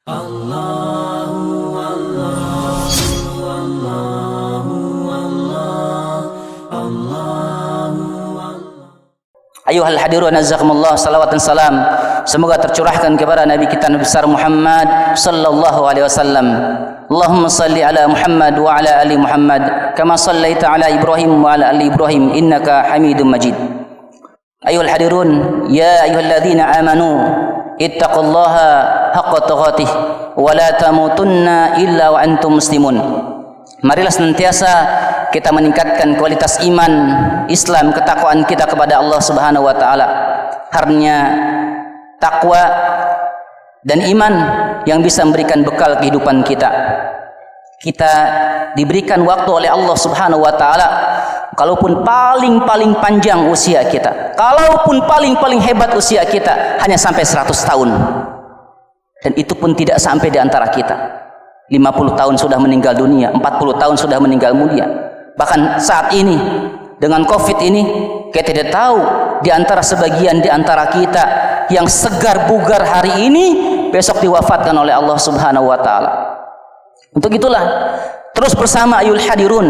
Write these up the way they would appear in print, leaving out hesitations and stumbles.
Ayuhal hadirun azakumullah, salawat dan salam semoga tercurahkan kepada Nabi kita Nabi besar Muhammad sallallahu alaihi wasallam. Allahumma salli ala Muhammad wa ala ali Muhammad kama sallaita ala Ibrahim wa ala ali Ibrahim innaka Hamidum Majid. Ayuhal hadirun, ya ayyuhalladzina amanu ittaqullaha haqqa tuqatih wa la tamutunna illa wa antum muslimun. Marilah senantiasa kita meningkatkan kualitas iman, Islam, ketakwaan kita kepada Allah Subhanahu wa taala. Harnya takwa dan iman yang bisa memberikan bekal kehidupan kita. Kita diberikan waktu oleh Allah Subhanahu wa taala, kalaupun paling panjang usia kita, kalaupun paling hebat usia kita, hanya sampai 100 tahun. Dan itu pun tidak sampai di antara kita. 50 tahun sudah meninggal dunia, 40 tahun sudah meninggal dunia. Bahkan saat ini dengan Covid ini, kita tidak tahu di antara sebagian di antara kita yang segar bugar hari ini besok diwafatkan oleh Allah Subhanahu wa taala. Untuk itulah terus bersama ayul hadirun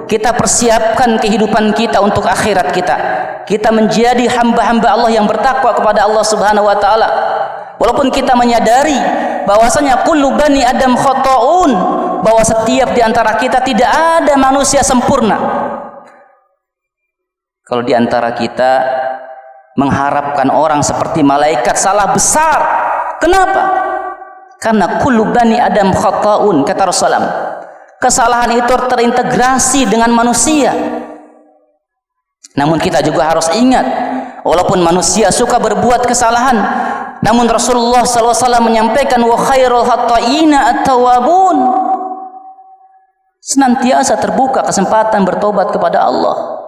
kita persiapkan kehidupan kita untuk akhirat kita. Kita menjadi hamba-hamba Allah yang bertakwa kepada Allah Subhanahu wa taala. Walaupun kita menyadari bahwasanya kullu bani Adam khata'un, bahwa setiap di antara kita tidak ada manusia sempurna. Kalau di antara kita mengharapkan orang seperti malaikat, salah besar. Kenapa? Karena kullu bani Adam khata'un, kata Rasulullah. Kesalahan itu terintegrasi dengan manusia. Namun kita juga harus ingat, walaupun manusia suka berbuat kesalahan, namun Rasulullah SAW menyampaikan wa khairul khata'ina at-tawwabun. Senantiasa terbuka kesempatan bertobat kepada Allah.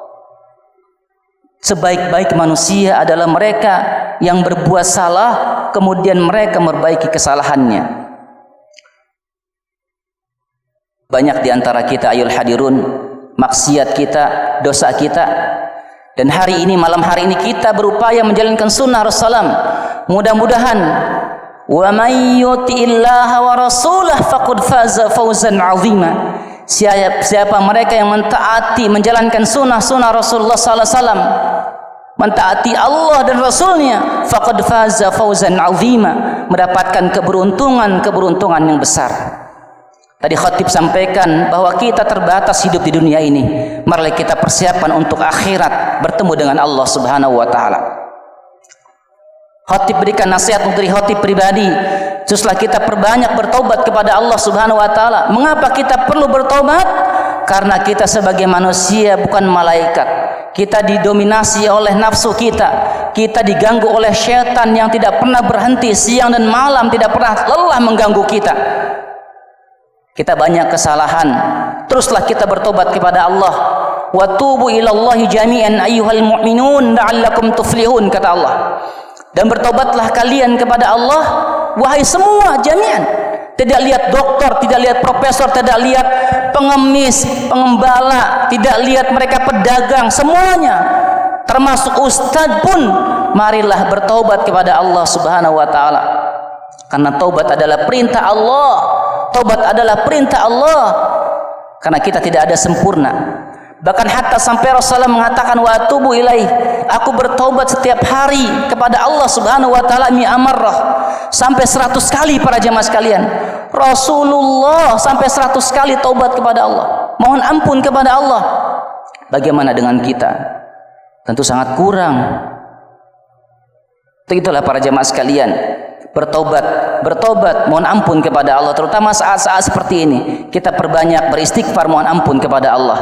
Sebaik-baik manusia adalah mereka yang berbuat salah kemudian mereka memperbaiki kesalahannya. Banyak di antara kita ayul hadirun maksiat kita, dosa kita. Dan hari ini, malam hari ini kita berupaya menjalankan sunnah Rasulullah. Mudah-mudahan wa may yuti'illaha wa rasulahu faqad faza fawzan 'azima. Siapa mereka yang mentaati menjalankan sunnah Rasulullah sallallahu alaihi wasallam, mentaati Allah dan Rasulnya, faqad faza fawzan 'azima, mendapatkan keberuntungan yang besar. Tadi khatib sampaikan bahwa kita terbatas hidup di dunia ini. Marilah kita persiapkan untuk akhirat, bertemu dengan Allah Subhanahu wa taala. Khatib berikan nasihat untuk diri khatib pribadi. Teruslah kita perbanyak bertobat kepada Allah Subhanahu wa taala. Mengapa kita perlu bertobat? Karena kita sebagai manusia bukan malaikat. Kita didominasi oleh nafsu kita. Kita diganggu oleh syaitan yang tidak pernah berhenti, siang dan malam tidak pernah lelah mengganggu kita. Kita banyak kesalahan. Teruslah kita bertobat kepada Allah. Wa tubu ilallahi jami'an ayyuhal mu'minun la'allakum tuflihun, kata Allah. Dan bertobatlah kalian kepada Allah, wahai semua jami'an. Tidak lihat dokter, tidak lihat profesor, tidak lihat pengemis, pengembala, tidak lihat mereka pedagang, semuanya termasuk ustadz pun, marilah bertobat kepada Allah Subhanahu wa taala. Karena taubat adalah perintah Allah. Taubat adalah perintah Allah. Karena kita tidak ada sempurna. Bahkan hatta sampai Rasulullah mengatakan wa atubu ilaih, aku bertaubat setiap hari kepada Allah Subhanahu wa taala mi'amarrah, sampai 100 kali para jemaah sekalian. Rasulullah sampai 100 kali taubat kepada Allah, mohon ampun kepada Allah. Bagaimana dengan kita? Tentu sangat kurang. Itulah para jemaah sekalian, bertobat, mohon ampun kepada Allah, terutama saat-saat seperti ini. Kita perbanyak beristighfar, mohon ampun kepada Allah.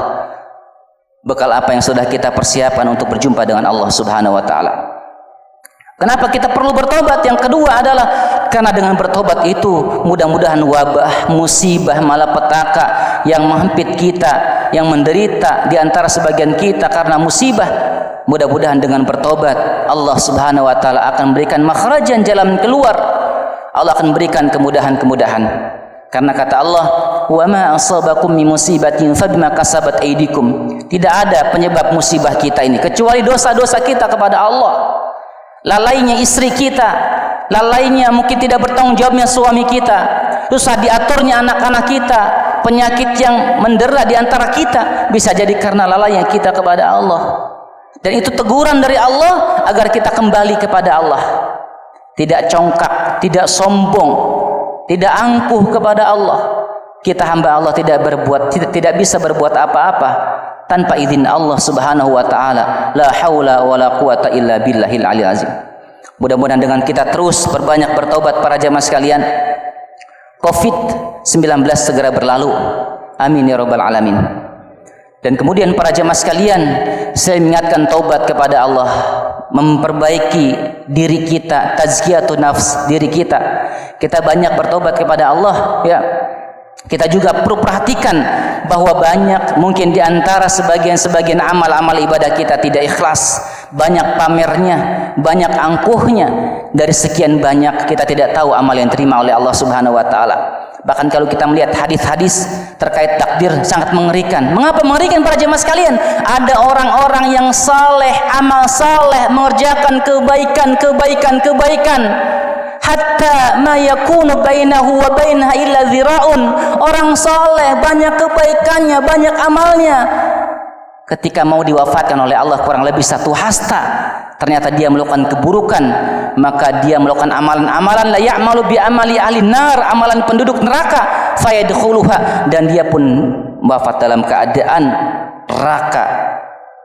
Bekal apa yang sudah kita persiapkan untuk berjumpa dengan Allah Subhanahu wa taala. Kenapa kita perlu bertobat? Yang kedua adalah karena dengan bertobat itu mudah-mudahan wabah, musibah, malapetaka yang menghimpit kita, yang menderita di antara sebagian kita karena musibah, mudah-mudahan dengan bertobat Allah Subhanahu wa taala akan memberikan makhrajan, jalan keluar. Allah akan memberikan kemudahan-kemudahan. Karena kata Allah, "Wa ma asabakum min musibatin fabima kasabat aydikum." Tidak ada penyebab musibah kita ini kecuali dosa-dosa kita kepada Allah. Lalainya istri kita, lalainya, mungkin tidak bertanggung jawabnya suami kita, susah diaturnya anak-anak kita, penyakit yang mendera di antara kita, bisa jadi karena lalainya kita kepada Allah. Dan itu teguran dari Allah agar kita kembali kepada Allah. Tidak congkak, tidak sombong, tidak angkuh kepada Allah. Kita hamba Allah tidak bisa berbuat apa-apa tanpa izin Allah Subhanahu wa taala. La haula wala quwata illa billahil aliyil azim. Mudah-mudahan dengan kita terus berbanyak bertaubat para jamaah sekalian, COVID-19 segera berlalu. Amin ya rabbal alamin. Dan kemudian para jamaah sekalian, saya mengingatkan taubat kepada Allah, memperbaiki diri kita, tazkiyatun nafs diri kita. Kita banyak bertaubat kepada Allah, ya. Kita juga perlu perhatikan bahwa banyak mungkin di antara sebagian amal-amal ibadah kita tidak ikhlas, banyak pamernya, banyak angkuhnya. Dari sekian banyak kita tidak tahu amal yang terima oleh Allah Subhanahu wa taala. Bahkan kalau kita melihat hadis-hadis terkait takdir sangat mengerikan. Mengapa mengerikan para jemaah sekalian? Ada orang-orang yang saleh, amal saleh, mengerjakan kebaikan, hatta ma yakunu bainahu wa bainaha illa dzira'un. Orang saleh, banyak kebaikannya, banyak amalnya, ketika mau diwafatkan oleh Allah kurang lebih 1 hasta, ternyata dia melakukan keburukan, maka dia melakukan amalan-amalan la ya'malu bi amali ahli nar, amalan penduduk neraka, fayadkhuluha, dan dia pun wafat dalam keadaan neraka,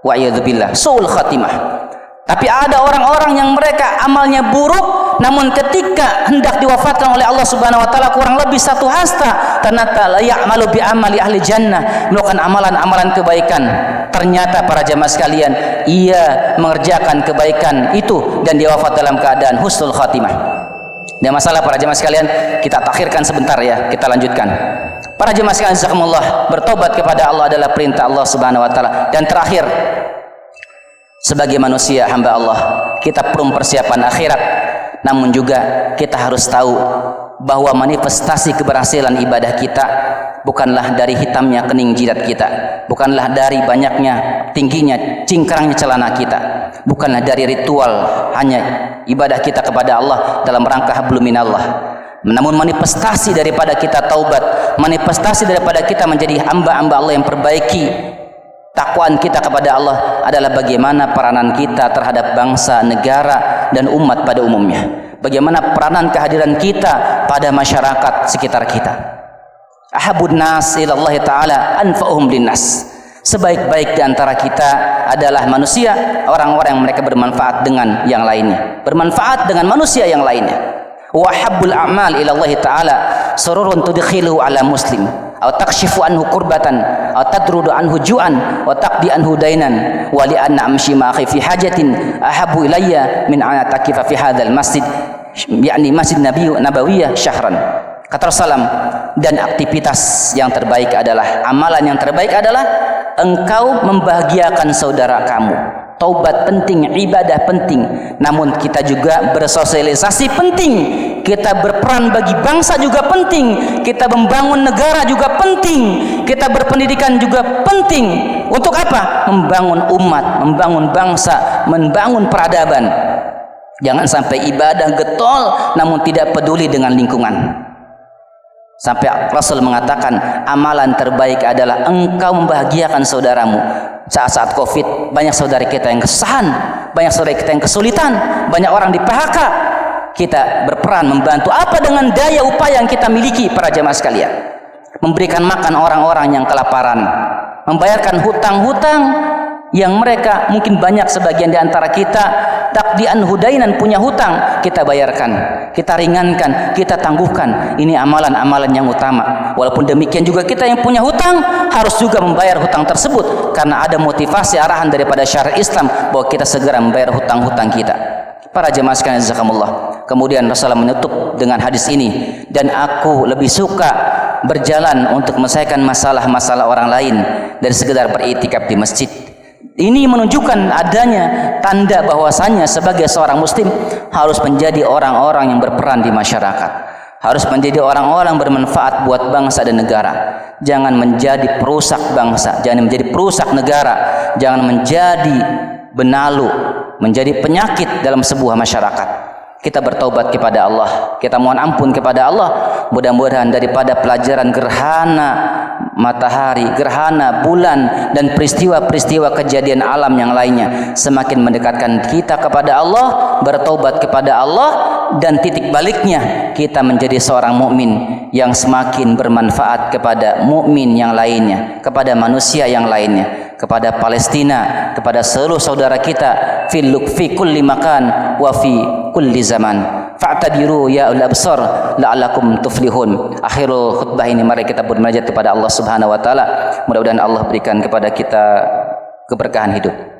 wa iyadzubillah, suul khatimah. Tapi ada orang-orang yang mereka amalnya buruk, namun ketika hendak diwafatkan oleh Allah Subhanahu wa taala kurang lebih 1 hasta, ternyata la ya'malu bi amali ahli jannah, melakukan amalan-amalan kebaikan. Ternyata para jamaah sekalian, ia mengerjakan kebaikan itu dan dia wafat dalam keadaan husnul khatimah. Dan masalah para jamaah sekalian, kita takhirkan sebentar ya, kita lanjutkan. Para jamaah sekalian jazakumullah, bertobat kepada Allah adalah perintah Allah Subhanahu wa taala. Dan terakhir, sebagai manusia hamba Allah, kita perlu persiapan akhirat, namun juga kita harus tahu bahwa manifestasi keberhasilan ibadah kita bukanlah dari hitamnya kening jidat kita, bukanlah dari banyaknya tingginya cingkrangnya celana kita, bukanlah dari ritual hanya ibadah kita kepada Allah dalam rangka hablum minallah, namun manifestasi daripada kita taubat, manifestasi daripada kita menjadi hamba-hamba Allah yang perbaiki takwaan kita kepada Allah adalah bagaimana peranan kita terhadap bangsa, negara, dan umat pada umumnya. Bagaimana peranan kehadiran kita pada masyarakat sekitar kita. Ahabun nas ilallah ta'ala anfa'uhum linnas. Sebaik-baik di antara kita adalah manusia, orang-orang yang mereka bermanfaat dengan yang lainnya, bermanfaat dengan manusia yang lainnya. Wa habbul a'mal ilallah ta'ala sururun tudkhiluhu ala muslim, atau takshifu anhu kurbatan, atau tadrudu anhu ju'an, wa taqdi anhu dainan, wa li anna amshi ma akhi fi hajatin ahabu ilayya min an atakifa fi hadzal masjid, yakni masjid nabawiyah syahran. Kata Rasulullah, dan aktivitas yang terbaik adalah, amalan yang terbaik adalah engkau membahagiakan saudara kamu. Taubat penting, ibadah penting, namun kita juga bersosialisasi penting, kita berperan bagi bangsa juga penting, kita membangun negara juga penting, kita berpendidikan juga penting. Untuk apa? Membangun umat, membangun bangsa, membangun peradaban. Jangan sampai ibadah getol namun tidak peduli dengan lingkungan. Sampai Rasul mengatakan amalan terbaik adalah engkau membahagiakan saudaramu. Saat-saat COVID, banyak saudara kita yang kesusahan, banyak saudara kita yang kesulitan, banyak orang di PHK. Kita berperan membantu apa dengan daya upaya yang kita miliki para jamaah sekalian. Memberikan makan orang-orang yang kelaparan, membayarkan hutang-hutang yang mereka mungkin banyak sebagian di antara kita takdian hudainan punya hutang, kita bayarkan, kita ringankan, kita tangguhkan. Ini amalan-amalan yang utama. Walaupun demikian juga kita yang punya hutang harus juga membayar hutang tersebut, karena ada motivasi arahan daripada syariat Islam bahwa kita segera membayar hutang-hutang kita. Para jemaah sekalian jazakumullah. Kemudian Rasulullah menutup dengan hadis ini, dan aku lebih suka berjalan untuk menyelesaikan masalah-masalah orang lain dari sekedar beriktikaf di masjid. Ini menunjukkan adanya tanda bahwasanya sebagai seorang muslim harus menjadi orang-orang yang berperan di masyarakat, harus menjadi orang-orang bermanfaat buat bangsa dan negara. Jangan menjadi perusak bangsa, jangan menjadi perusak negara, jangan menjadi benalu, menjadi penyakit dalam sebuah masyarakat. kita bertaubat kepada Allah, kita mohon ampun kepada Allah. Mudah-mudahan daripada pelajaran gerhana matahari, gerhana bulan, dan peristiwa-peristiwa kejadian alam yang lainnya semakin mendekatkan kita kepada Allah, bertaubat kepada Allah, dan titik baliknya kita menjadi seorang mukmin yang semakin bermanfaat kepada mukmin yang lainnya, kepada manusia yang lainnya, kepada Palestina, kepada seluruh saudara kita fi kulli makan wa fi kulli zaman. Fa'tabiru ya ulul absar la'allakum tuflihun. Akhirul khutbah ini mari kita bermunajat kepada Allah Subhanahu wa taala. Mudah-mudahan Allah berikan kepada kita keberkahan hidup.